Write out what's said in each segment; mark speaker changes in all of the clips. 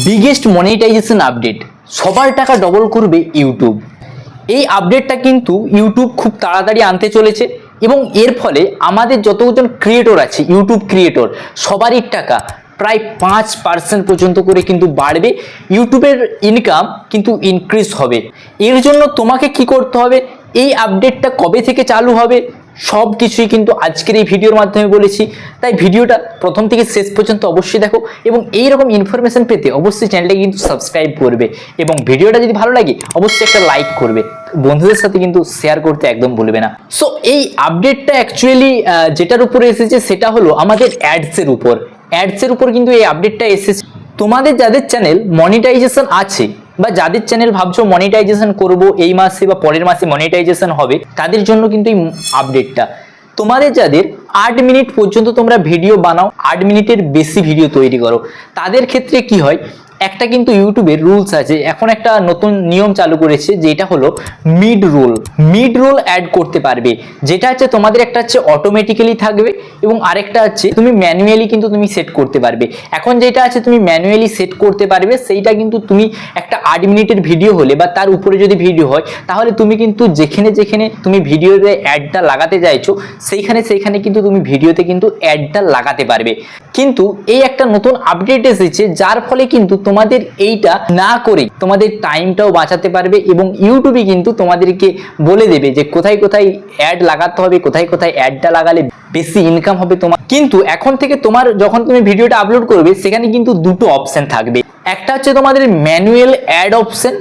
Speaker 1: Biggest monetization update, সবার টাকা double করবে ইউটিউব। এই আপডেটটা কিন্তু ইউটিউব খুব তাড়াতাড়ি আনতে চলেছে এবং এর ফলে আমাদের যতজন ক্রিয়েটর আছে, ইউটিউব ক্রিয়েটর, সবারই টাকা প্রায় 5% পর্যন্ত করে কিন্তু বাড়বে। ইউটিউবের ইনকাম কিন্তু ইনক্রিজ হবে। এর জন্য তোমাকে কি করতে হবে, এই আপডেটটা কবে থেকে চালু হবে সব কিছুই কিন্তু আজকের এই ভিডিওর মাধ্যমে বলেছি। তাই ভিডিওটা প্রথম থেকে শেষ পর্যন্ত অবশ্যই দেখো এবং এই রকম ইনফরমেশন পেতে অবশ্যই চ্যানেলটাকে কিন্তু সাবস্ক্রাইব করবে এবং ভিডিওটা যদি ভালো লাগে অবশ্যই একটা লাইক করবে, বন্ধুদের সাথে কিন্তু শেয়ার করতে একদম ভুলবে না। সো এই আপডেটটা অ্যাকচুয়ালি যেটার উপরে এসেছে সেটা হলো আমাদের অ্যাডসের উপর কিন্তু এই আপডেটটা এসেছে। তোমাদের যাদের চ্যানেল মনিটাইজেশন আছে বা যাদের চ্যানেল ভাবছো মনিটাইজেশন করব এই মাসে বা পরের মাসে মনিটাইজেশন হবে, তাদের জন্য কিন্তু এই আপডেটটা। তোমাদের যাদের 8 মিনিট পর্যন্ত তোমরা ভিডিও বানাও, 8 মিনিটের বেশি ভিডিও তৈরি করো, তাদের ক্ষেত্রে কি হয়, একটা কিন্তু ইউটিউবের রুলস আছে, এখন একটা নতুন নিয়ম চালু করেছে যেটা হলো মিড রোল অ্যাড করতে পারবে। যেটা হচ্ছে তোমাদের একটা হচ্ছে অটোমেটিক্যালি থাকবে এবং আরেকটা হচ্ছে তুমি ম্যানুয়ালি কিন্তু তুমি সেট করতে পারবে। এখন যেটা আছে তুমি ম্যানুয়ালি সেট করতে পারবে, সেইটা কিন্তু তুমি একটা 8 মিনিটের ভিডিও হলে বা তার উপরে যদি ভিডিও হয়, তাহলে তুমি কিন্তু যেখানে তুমি ভিডিওতে অ্যাডটা লাগাতে চাইছো সেইখানে কিন্তু তুমি ভিডিওতে কিন্তু অ্যাডটা লাগাতে পারবে। কিন্তু এই একটা নতুন আপডেট এসেছে যার ফলে কিন্তু তোমাদের এইটা না করে তোমাদের টাইমটাও বাঁচাতে পারবে এবং ইউটিউবে কিন্তু তোমাদেরকে বলে দেবে যে কোথায় অ্যাড লাগাতে হবে, কোথায় অ্যাডটা লাগালে বেশি ইনকাম হবে তোমার। কিন্তু এখন থেকে তোমার যখন তুমি ভিডিওটা আপলোড করবে সেখানে কিন্তু দুটো অপশন থাকবে, একটা হচ্ছে তোমাদের ম্যানুয়াল অ্যাড অপশন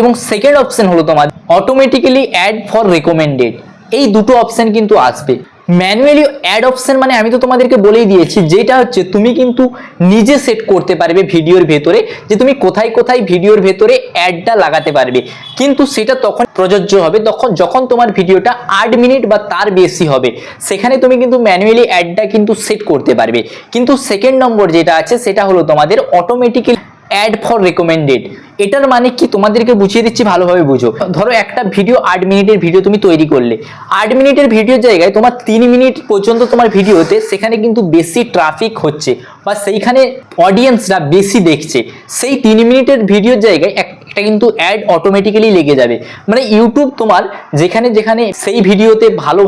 Speaker 1: এবং সেকেন্ড অপশন হলো তোমাদের অটোমেটিক্যালি অ্যাড ফর রেকমেন্ডেড। এই দুটো অপশন কিন্তু আসবে। ম্যানুয়ালি অ্যাড অপশন মানে আমি তো তোমাদেরকে বলেই দিয়েছি, যেটা হচ্ছে তুমি কিন্তু নিজে সেট করতে পারবে ভিডিওর ভেতরে যে তুমি কোথায় ভিডিওর ভেতরে অ্যাডটা লাগাতে পারবে। কিন্তু সেটা তখন প্রযোজ্য হবে যখন তোমার ভিডিওটা 8 মিনিট বা তার বেশি হবে, সেখানে তুমি কিন্তু ম্যানুয়ালি অ্যাডটা কিন্তু সেট করতে পারবে। কিন্তু সেকেন্ড নম্বর যেটা আছে সেটা হলো তোমাদের অটোমেটিক্যালি অ্যাড ফর রেকমেন্ডেড। এটার মানে কি তোমাদেরকে বুঝিয়ে দিচ্ছি, ভালোভাবে বুঝো। ধরো একটা ভিডিও 8 মিনিটের ভিডিও তুমি তৈরি করলে, 8 মিনিটের ভিডিওর জায়গায় তোমার 3 মিনিট পর্যন্ত তোমার ভিডিওতে সেখানে কিন্তু বেশি ট্রাফিক হচ্ছে বা সেইখানে অডিয়েন্সরা বেশি দেখছে, সেই 3 মিনিটের ভিডিওর জায়গায় একটা কিন্তু অ্যাড অটোমেটিক্যালি লেগে যাবে। মানে ইউটিউব তোমার যেখানে সেই ভিডিওতে ভালো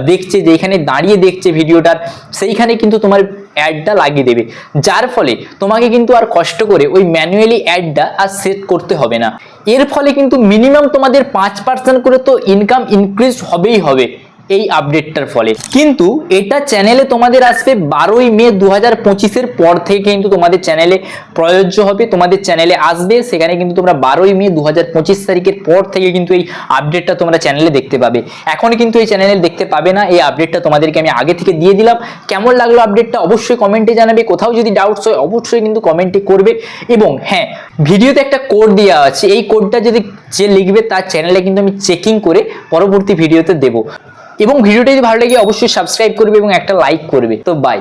Speaker 1: দেখছে, যেখানে দাঁড়িয়ে দেখছে ভিডিওটার, সেইখানে কিন্তু তোমার অ্যাডটা লাগিয়ে দেবে। যার ফলে তোমাকে কিন্তু আর কষ্ট করে ওই ম্যানুয়ালি অ্যাডটা আর সেট করতে হবে না। এর ফলে কিন্তু মিনিমাম তোমাদের 5% করে তো ইনকাম ইনক্রিজ হবেই হবে এই আপডেটটার ফলে। কিন্তু এটা চ্যানেলে তোমাদের আসবে 12ই মে 2025-এর পর থেকে কিন্তু তোমাদের চ্যানেলে প্রযোজ্য হবে, তোমাদের চ্যানেলে আসবে। সেখানে কিন্তু তোমরা 12ই মে 2025 তারিখের পর থেকে কিন্তু এই আপডেটটা তোমরা চ্যানেলে দেখতে পাবে। এখন কিন্তু এই চ্যানেলে দেখতে পাবে না, এই আপডেটটা তোমাদেরকে আমি আগে থেকে দিয়ে দিলাম। কেমন লাগলো আপডেটটা অবশ্যই কমেন্টে জানাবে, কোথাও যদি ডাউটস হয় অবশ্যই কিন্তু কমেন্টে করবে। এবং হ্যাঁ, ভিডিওতে একটা কোড দেওয়া আছে, এই কোডটা যদি যে লিখবে তার চ্যানেলে কিন্তু আমি চেকিং করে পরবর্তী ভিডিওতে দেবো। এবং ভিডিওটা যদি ভালো লাগে অবশ্যই সাবস্ক্রাইব করবে এবং একটা লাইক করবে। তো বাই।